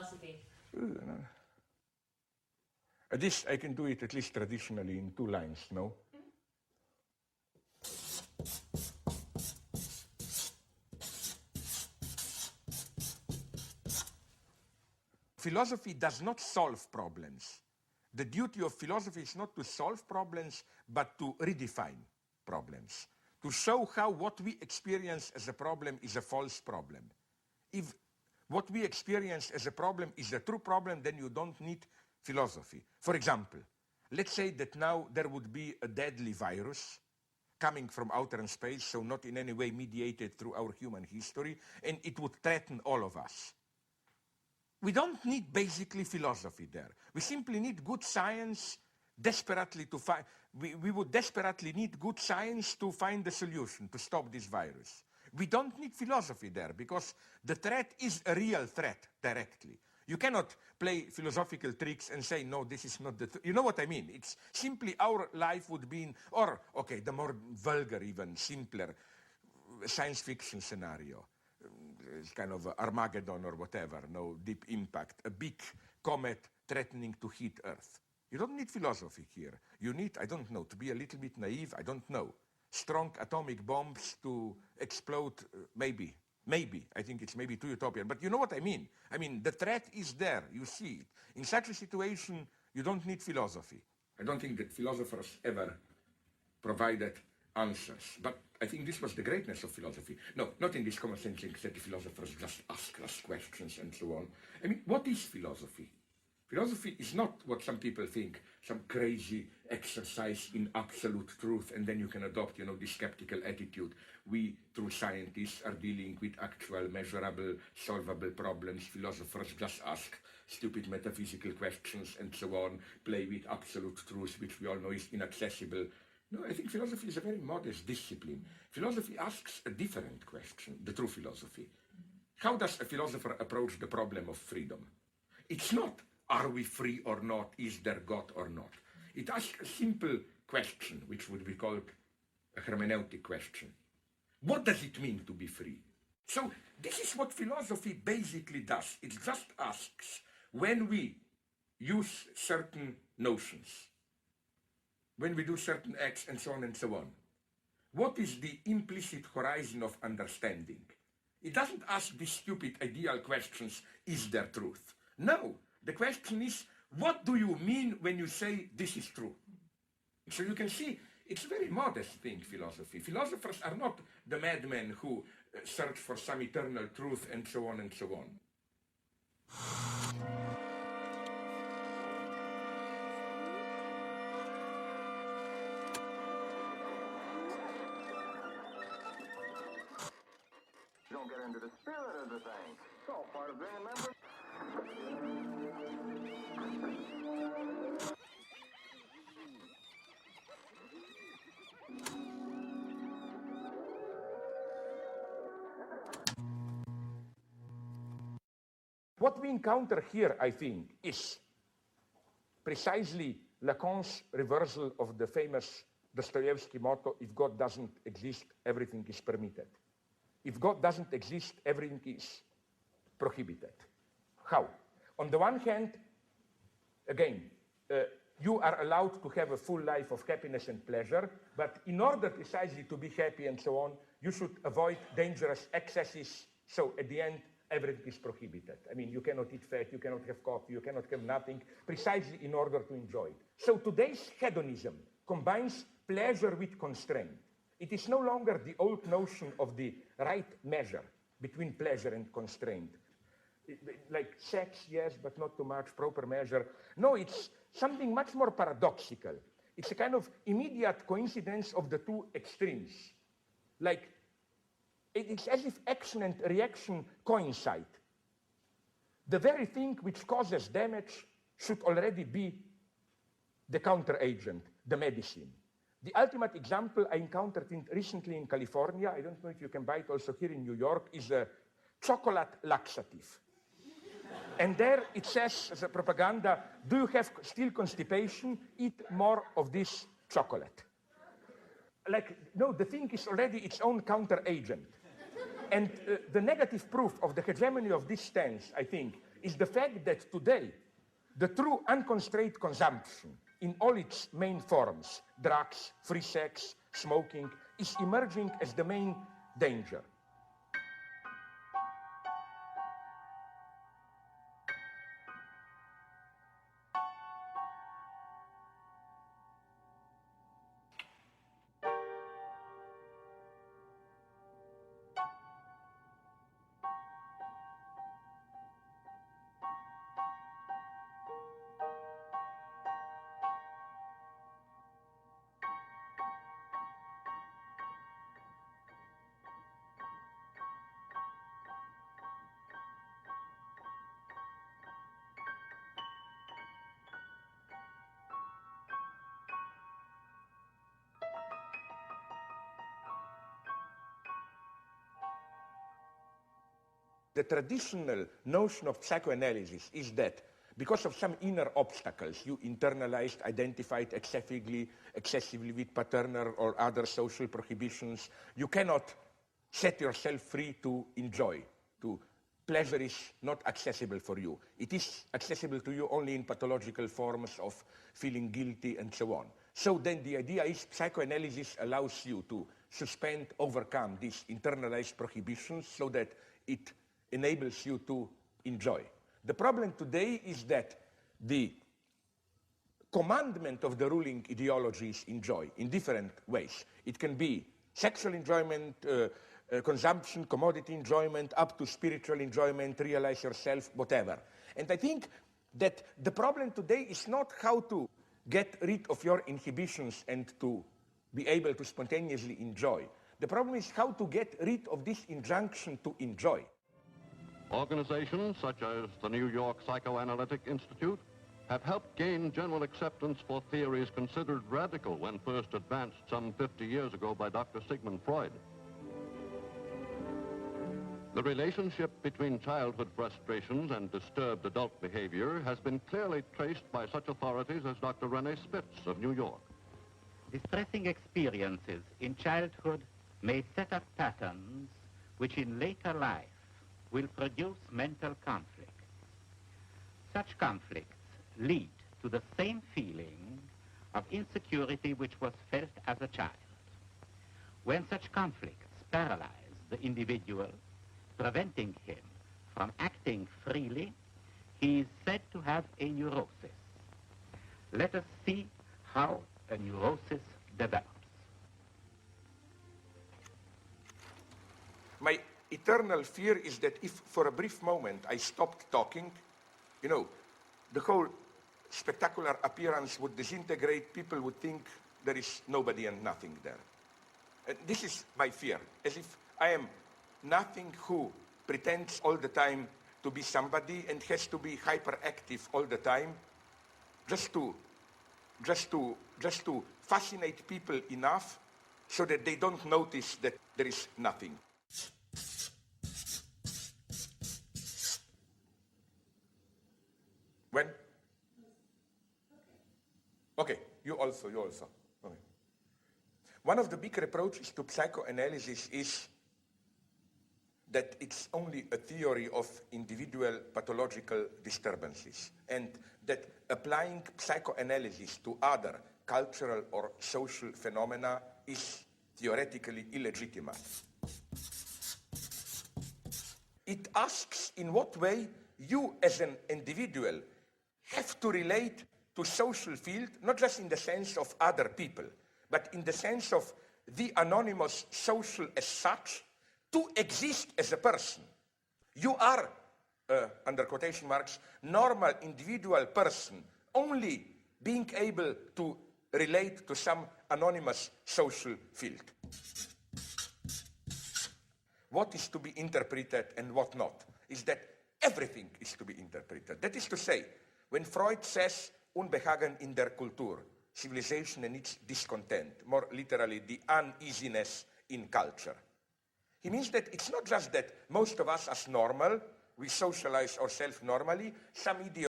philosophy? This, I can do it at least traditionally in 2 lines, no? Philosophy does not solve problems. The duty of philosophy is not to solve problems, but to redefine problems, to show how what we experience as a problem is a false problem. If what we experience as a problem is a true problem, then you don't need philosophy. For example, let's say that now there would be a deadly virus coming from outer space, so not in any way mediated through our human history, and it would threaten all of us. We don't need basically philosophy there. We simply need good science desperately to find, we would desperately need good science to find the solution to stop this virus. We don't need philosophy there because the threat is a real threat directly. You cannot play philosophical tricks and say, no, this is not the, you know what I mean? It's simply our life would be in, or, okay, the more vulgar, even simpler science fiction scenario. It's kind of Armageddon or whatever, no deep impact, a big comet threatening to hit Earth. You don't need philosophy here. You need, I don't know, to be a little bit naive, I don't know, strong atomic bombs to explode, maybe. I think it's maybe too utopian, but you know what I mean. I mean, the threat is there, you see it. In such a situation, you don't need philosophy. I don't think that philosophers ever provided answers, but I think this was the greatness of philosophy. No, not in this common sense that the philosophers just ask us questions and so on. I mean, what is philosophy? Philosophy is not what some people think, some crazy exercise in absolute truth, and then you can adopt, you know, this skeptical attitude. We, true scientists, are dealing with actual, measurable, solvable problems. Philosophers just ask stupid metaphysical questions and so on, play with absolute truth, which we all know is inaccessible. No, I think philosophy is a very modest discipline. Philosophy asks a different question, the true philosophy. How does a philosopher approach the problem of freedom? It's not, are we free or not? Is there God or not? It asks a simple question, which would be called a hermeneutic question. What does it mean to be free? So this is what philosophy basically does. It just asks, when we use certain notions, when we do certain acts and so on, what is the implicit horizon of understanding? It doesn't ask these stupid ideal questions, is there truth? No, the question is, what do you mean when you say this is true? So you can see, it's a very modest thing, philosophy. Philosophers are not the madmen who search for some eternal truth and so on and so on. You don't get into the spirit of the thing. It's all part of being a member. What we encounter here, I think, is precisely Lacan's reversal of the famous Dostoevsky motto, if God doesn't exist, everything is permitted. If God doesn't exist, everything is prohibited. How? On the one hand, again, you are allowed to have a full life of happiness and pleasure, but in order precisely to be happy and so on, you should avoid dangerous excesses, so at the end, everything is prohibited. I mean, you cannot eat fat, you cannot have coffee, you cannot have nothing, precisely in order to enjoy it. So today's hedonism combines pleasure with constraint. It is no longer the old notion of the right measure between pleasure and constraint. Like sex, yes, but not too much, proper measure. No, it's something much more paradoxical. It's a kind of immediate coincidence of the two extremes. Like, it's as if action and reaction coincide. The very thing which causes damage should already be the counteragent, the medicine. The ultimate example I encountered recently in California, I don't know if you can buy it also here in New York, is a chocolate laxative. And there it says, as a propaganda, do you have still constipation? Eat more of this chocolate. Like, no, the thing is already its own counteragent. And the negative proof of the hegemony of this stance, I think, is the fact that today, the true unconstrained consumption in all its main forms, drugs, free sex, smoking, is emerging as the main danger. The traditional notion of psychoanalysis is that because of some inner obstacles, you internalized, identified excessively with paternal or other social prohibitions, you cannot set yourself free to enjoy. Pleasure is not accessible for you. It is accessible to you only in pathological forms of feeling guilty and so on. So then the idea is psychoanalysis allows you to suspend, overcome these internalized prohibitions so that it enables you to enjoy. The problem today is that the commandment of the ruling ideology is enjoy in different ways. It can be sexual enjoyment, consumption, commodity enjoyment, up to spiritual enjoyment, realize yourself, whatever. And I think that the problem today is not how to get rid of your inhibitions and to be able to spontaneously enjoy. The problem is how to get rid of this injunction to enjoy. Organizations such as the New York Psychoanalytic Institute have helped gain general acceptance for theories considered radical when first advanced some 50 years ago by Dr. Sigmund Freud. The relationship between childhood frustrations and disturbed adult behavior has been clearly traced by such authorities as Dr. René Spitz of New York. Distressing experiences in childhood may set up patterns which in later life will produce mental conflicts. Such conflicts lead to the same feeling of insecurity which was felt as a child. When such conflicts paralyze the individual, preventing him from acting freely, he is said to have a neurosis. Let us see how a neurosis develops. My eternal fear is that if for a brief moment I stopped talking, the whole spectacular appearance would disintegrate, people would think there is nobody and nothing there. And this is my fear, as if I am nothing who pretends all the time to be somebody and has to be hyperactive all the time just to fascinate people enough so that they don't notice that there is nothing. When? Okay, you also. Okay. One of the big reproaches to psychoanalysis is that it's only a theory of individual pathological disturbances, and that applying psychoanalysis to other cultural or social phenomena is theoretically illegitimate. It asks in what way you as an individual have to relate to social field, not just in the sense of other people, but in the sense of the anonymous social as such, to exist as a person. You are, under quotation marks, normal individual person, only being able to relate to some anonymous social field. What is to be interpreted and what not is that everything is to be interpreted. That is to say, when Freud says Unbehagen in der Kultur, civilization and its discontent, more literally the uneasiness in culture, he means that it's not just that most of us as normal, we socialize ourselves normally, some idiot